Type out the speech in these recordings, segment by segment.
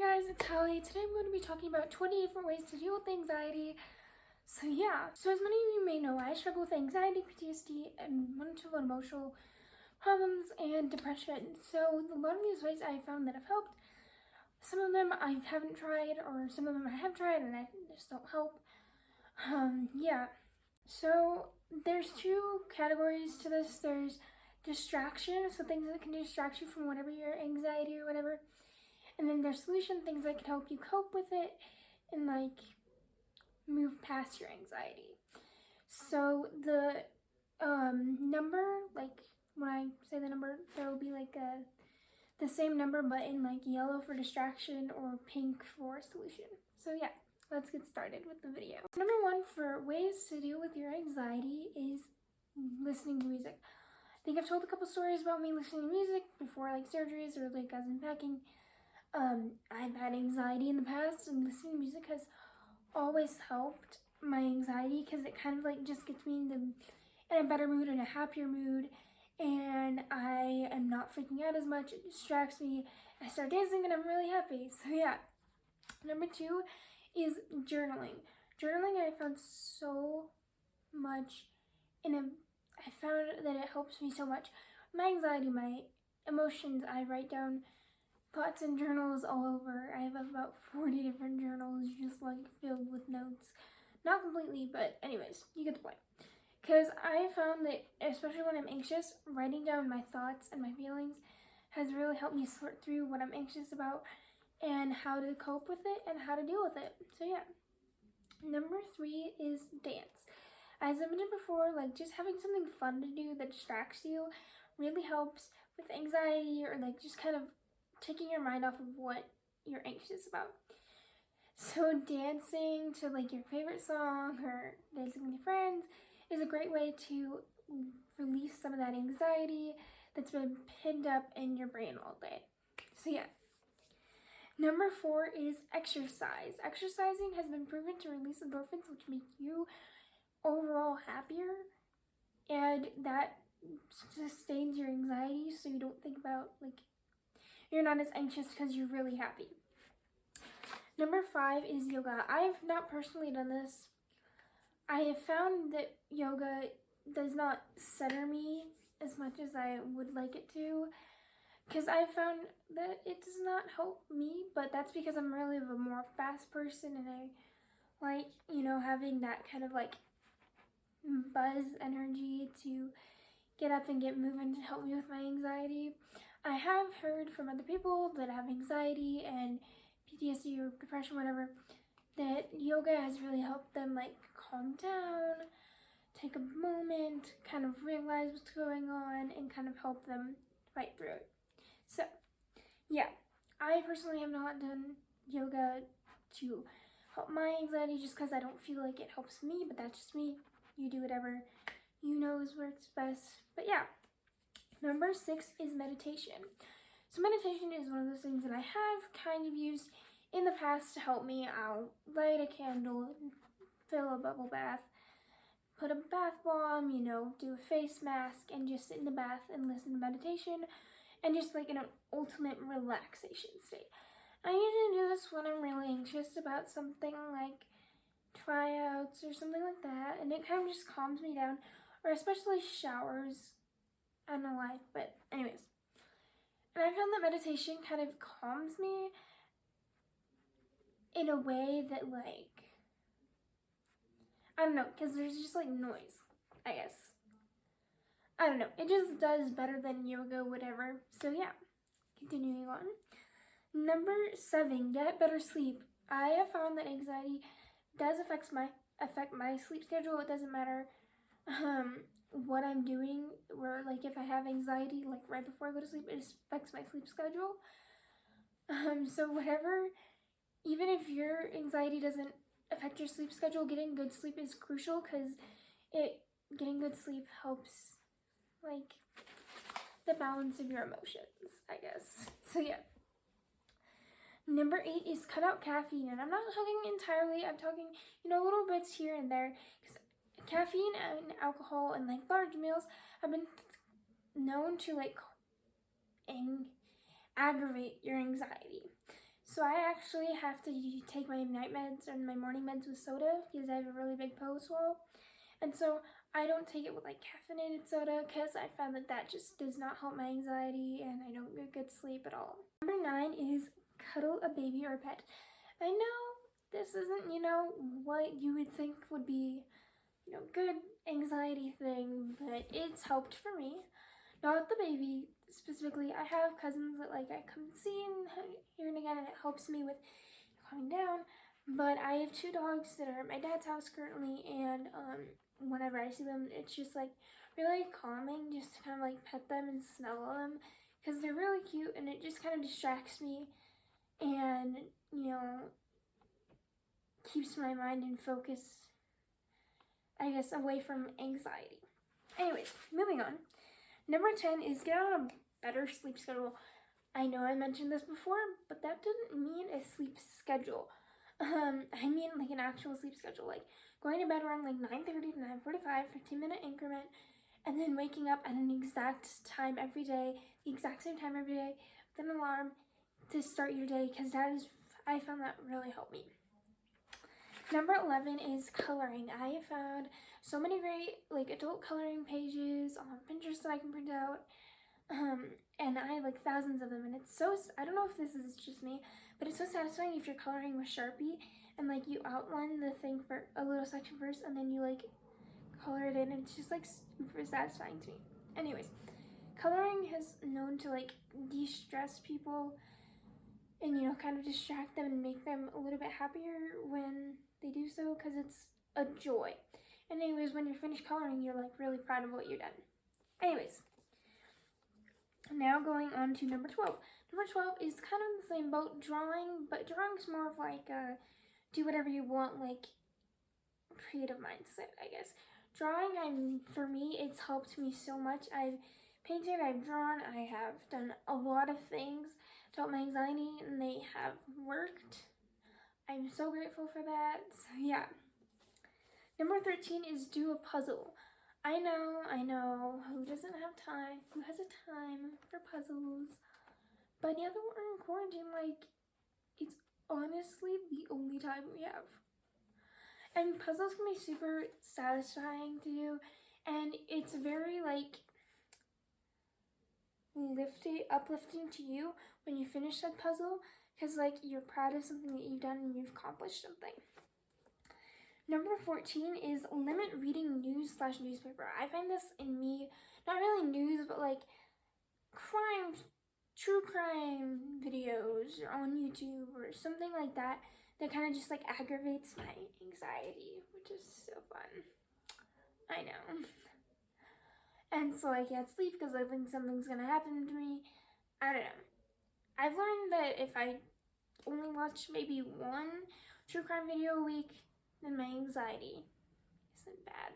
guys, it's Hallie. Today I'm going to be talking about 20 different ways to deal with anxiety. So as many of you may know, I struggle with anxiety, PTSD, and mental and emotional problems and depression. So a lot of these ways I found that have helped. Some of them I haven't tried, or some of them I have tried and I just don't help. So there's two categories to this. There's distraction, so things that can distract you from whatever your anxiety or whatever. And then there's solution, things that can help you cope with it and move past your anxiety. So the number, when I say the number, there will be the same number but in yellow for distraction or pink for solution. So let's get started with the video. Number one for ways to deal with your anxiety is listening to music. I think I've told a couple stories about me listening to music before surgeries or as in packing. I've had anxiety in the past, and listening to music has always helped my anxiety because it kind of just gets me in a better mood and a happier mood, and I am not freaking out as much. It distracts me. I start dancing and I'm really happy. So Number two is journaling. Journaling I found so much I found that it helps me so much. My anxiety, my emotions, I write down thoughts and journals all over. I have about 40 different journals just filled with notes. Not completely, but anyways, you get the point. Because I found that, especially when I'm anxious, writing down my thoughts and my feelings has really helped me sort through what I'm anxious about and how to cope with it and how to deal with it. So Number three is dance. As I mentioned before, just having something fun to do that distracts you really helps with anxiety or just kind of taking your mind off of what you're anxious about. So dancing to your favorite song or dancing with your friends is a great way to release some of that anxiety that's been pinned up in your brain all day. So Number four is exercise. Exercising has been proven to release endorphins, which make you overall happier, and that sustains your anxiety so you don't think about you're not as anxious because you're really happy. Number five is yoga. I have not personally done this. I have found that yoga does not center me as much as I would like it to, because I found that it does not help me, but that's because I'm really a more fast person and I like, having that kind of buzz energy to get up and get moving to help me with my anxiety. I have heard from other people that have anxiety and PTSD or depression, whatever, that yoga has really helped them calm down, take a moment, kind of realize what's going on, and kind of help them fight through it. So I personally have not done yoga to help my anxiety just because I don't feel like it helps me, but that's just me. You do whatever you know works best. But Number six is meditation. So meditation is one of those things that I have kind of used in the past to help me out. Light a candle, fill a bubble bath, put a bath bomb, do a face mask, and just sit in the bath and listen to meditation, and just in an ultimate relaxation state. I usually do this when I'm really anxious about something like tryouts or something like that, and it kind of just calms me down, or especially showers. I don't know why, but anyways. And I found that meditation kind of calms me in a way that I don't know, because there's just noise, I guess. I don't know, it just does better than yoga, whatever. So continuing on. Number seven, get better sleep. I have found that anxiety does affect my sleep schedule. It doesn't matter what I'm doing, where if I have anxiety right before I go to sleep, it affects my sleep schedule. So whatever, even if your anxiety doesn't affect your sleep schedule, getting good sleep is crucial because getting good sleep helps the balance of your emotions, I guess. So Number eight is cut out caffeine, and I'm not talking entirely, I'm talking little bits here and there, because caffeine and alcohol and large meals have been known to aggravate your anxiety. So I actually have to take my night meds or my morning meds with soda because I have a really big post wall. And so I don't take it with like caffeinated soda because I found that that just does not help my anxiety and I don't get good sleep at all. Number 9 is cuddle a baby or a pet. I know this isn't, what you would think would be, good anxiety thing, but it's helped for me. Not the baby specifically. I have cousins that like I come see and here and again, and it helps me with calming down. But I have 2 dogs that are at my dad's house currently, and whenever I see them, it's just like really calming just to kind of like pet them and snuggle them because they're really cute, and it just kind of distracts me and keeps my mind in focus, I guess, away from anxiety. Anyways, moving on. Number 10 is get on a better sleep schedule. I know I mentioned this before, but that doesn't mean a sleep schedule. I mean like an actual sleep schedule, like going to bed around like 9:30 to 9:45, 15-minute increment, and then waking up at an exact time every day, the exact same time every day, with an alarm to start your day, because I found that really helped me. Number 11 is coloring. I have found so many great like adult coloring pages on Pinterest that I can print out. And I have like thousands of them, and it's so, I don't know if this is just me, but it's so satisfying if you're coloring with Sharpie and like you outline the thing for a little section first and then you like color it in, and it's just like super satisfying to me. Anyways, coloring has known to like de-stress people and kind of distract them and make them a little bit happier when they do so, because it's a joy. And anyways, when you're finished coloring, you're like really proud of what you've done. Anyways, now going on to number 12. Number 12 is kind of the same boat, drawing, but drawing's more of like do whatever you want, like creative mindset, I guess. Drawing, for me, it's helped me so much. I've painted, I've drawn, I have done a lot of things to help my anxiety, and they have worked. I'm so grateful for that. So yeah. Number 13 is do a puzzle. I know, who doesn't have time? Who has a time for puzzles? But now that we're in quarantine, like, it's honestly the only time we have. And puzzles can be super satisfying to do, and it's very, like, uplifting to you when you finish that puzzle, because, like, you're proud of something that you've done and you've accomplished something. Number 14 is limit reading news/newspaper. I find this in me, not really news, but like true crime videos on YouTube or something like that kind of just like aggravates my anxiety, which is so fun. I know. And so I can't sleep because I think something's gonna happen to me. I don't know. I've learned that if I only watch maybe one true crime video a week, then my anxiety isn't bad.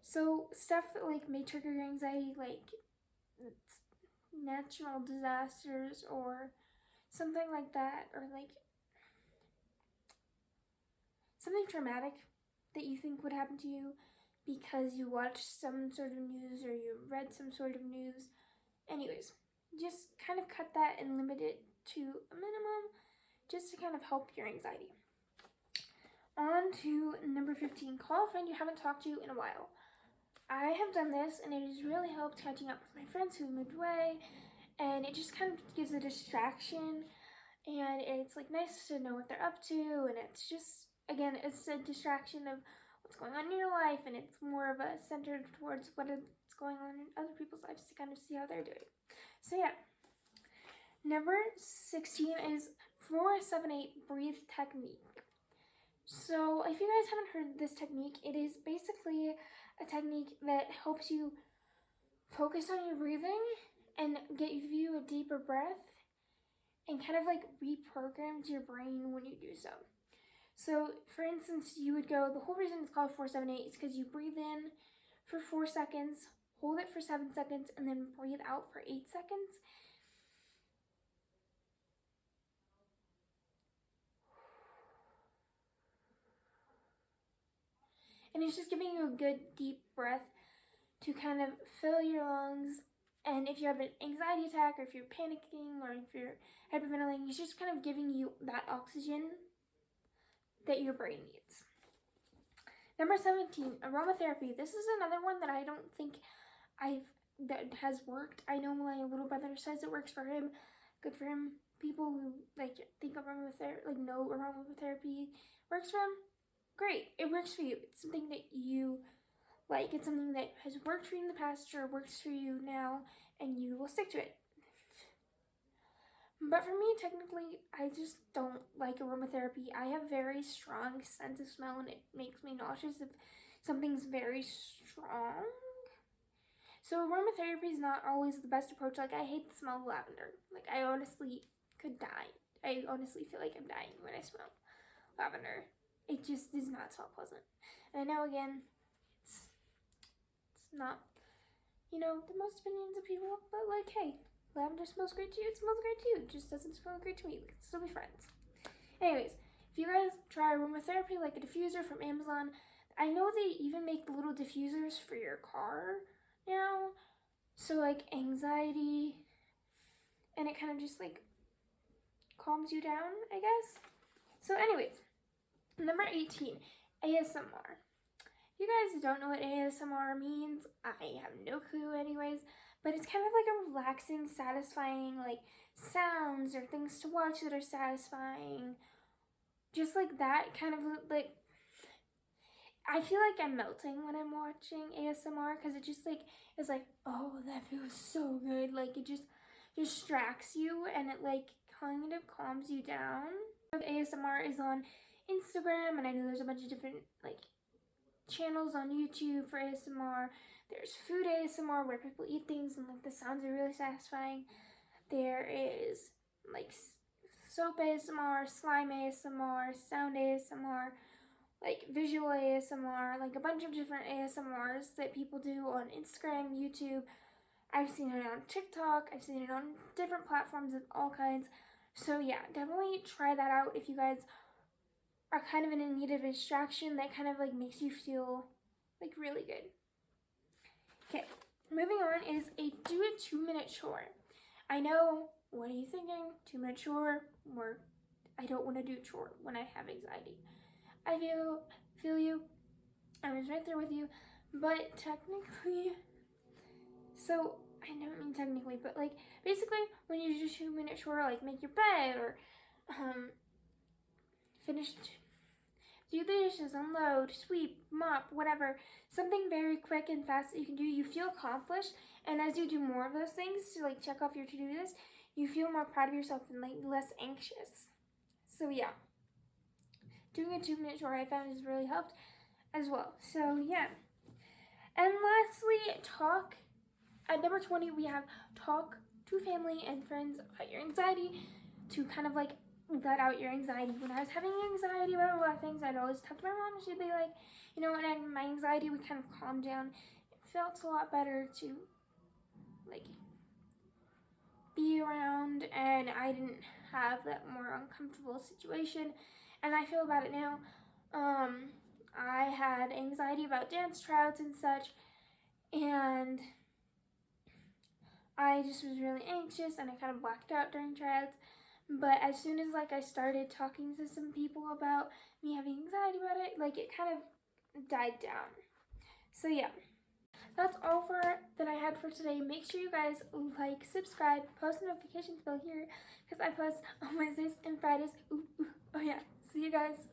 So stuff that like may trigger your anxiety, like natural disasters or something like that, or like something traumatic that you think would happen to you because you watched some sort of news or you read some sort of news. Anyways, just kind of cut that and limit it to a minimum just to kind of help your anxiety. On to number 15, call a friend you haven't talked to in a while. I have done this, and it has really helped catching up with my friends who moved away, and it just kind of gives a distraction, and it's like nice to know what they're up to, and it's just, again, it's a distraction of what's going on in your life, and it's more of a centered towards what's going on in other people's lives to kind of see how they're doing. So yeah. Number 16 is 4-7-8 breathe technique. So if you guys haven't heard this technique, it is basically a technique that helps you focus on your breathing and give you a deeper breath and kind of like reprograms your brain when you do so. So for instance, you would go, the whole reason it's called 4-7-8 is because you breathe in for 4 seconds, hold it for 7 seconds, and then breathe out for 8 seconds. And it's just giving you a good deep breath to kind of fill your lungs And if you have an anxiety attack, or if you're panicking, or if you're hyperventilating, it's just kind of giving you that oxygen that your brain needs. Number 17, aromatherapy. This is another one that I don't think that has worked. I know my little brother says it works for him. Good for him. People who like think aromatherapy, like know aromatherapy works for him, great. It works for you. It's something that you like. It's something that has worked for you in the past or works for you now, and you will stick to it. But for me, technically, I just don't like aromatherapy. I have very strong sense of smell, and it makes me nauseous if something's very strong. So aromatherapy is not always the best approach. Like, I hate the smell of lavender. Like, I honestly could die. I honestly feel like I'm dying when I smell lavender. It just does not smell pleasant. And I know, again, it's not, the most opinions of people, but like, hey, lavender smells great to you, it smells great to you. It just doesn't smell great to me. We can still be friends. Anyways, if you guys try aromatherapy, like a diffuser from Amazon, I know they even make little diffusers for your car now. So, like, anxiety, and it kind of just, like, calms you down, I guess. So, anyways, number 18, ASMR. If you guys don't know what ASMR means, I have no clue anyways, but it's kind of like a relaxing, satisfying, like, sounds or things to watch that are satisfying. Just like that, kind of like, I feel like I'm melting when I'm watching ASMR, because it just like is like, oh, that feels so good. Like, it just distracts you, and it like kind of calms you down. ASMR is on Instagram, and I know there's a bunch of different like channels on YouTube for ASMR. There's food ASMR, where people eat things and like the sounds are really satisfying. There is like soap ASMR, slime ASMR, sound ASMR, like visual ASMR, like a bunch of different ASMRs that people do on Instagram, YouTube. I've seen it on TikTok. I've seen it on different platforms of all kinds. So yeah, definitely try that out if you guys are kind of in need of a distraction that kind of like makes you feel like really good. Okay, moving on is a do a 2-minute chore. I know, what are you thinking? 2-minute chore? Or I don't want to do chore when I have anxiety. I feel you. I was right there with you. But technically, so I don't mean technically, but like basically when you do 2-minute chore, like make your bed or finish, do the dishes, unload, sweep, mop, whatever. Something very quick and fast that you can do. You feel accomplished, and as you do more of those things to like check off your to-do list, you feel more proud of yourself and like less anxious. So yeah, doing a 2-minute chore I found has really helped as well. So yeah. And lastly, talk. At number 20, we have talk to family and friends about your anxiety to kind of like let out your anxiety. When I was having anxiety about a lot of things, I'd always talk to my mom, and she'd be like, and my anxiety would kind of calm down. It felt a lot better to like be around, and I didn't have that more uncomfortable situation. And I feel about it now. I had anxiety about dance tryouts and such, and I just was really anxious, and I kind of blacked out during tryouts. But as soon as like I started talking to some people about me having anxiety about it, like it kind of died down. So yeah, that's all that I had for today. Make sure you guys like, subscribe, post the notifications bell here, because I post on Wednesdays and Fridays. Oh yeah, see you guys.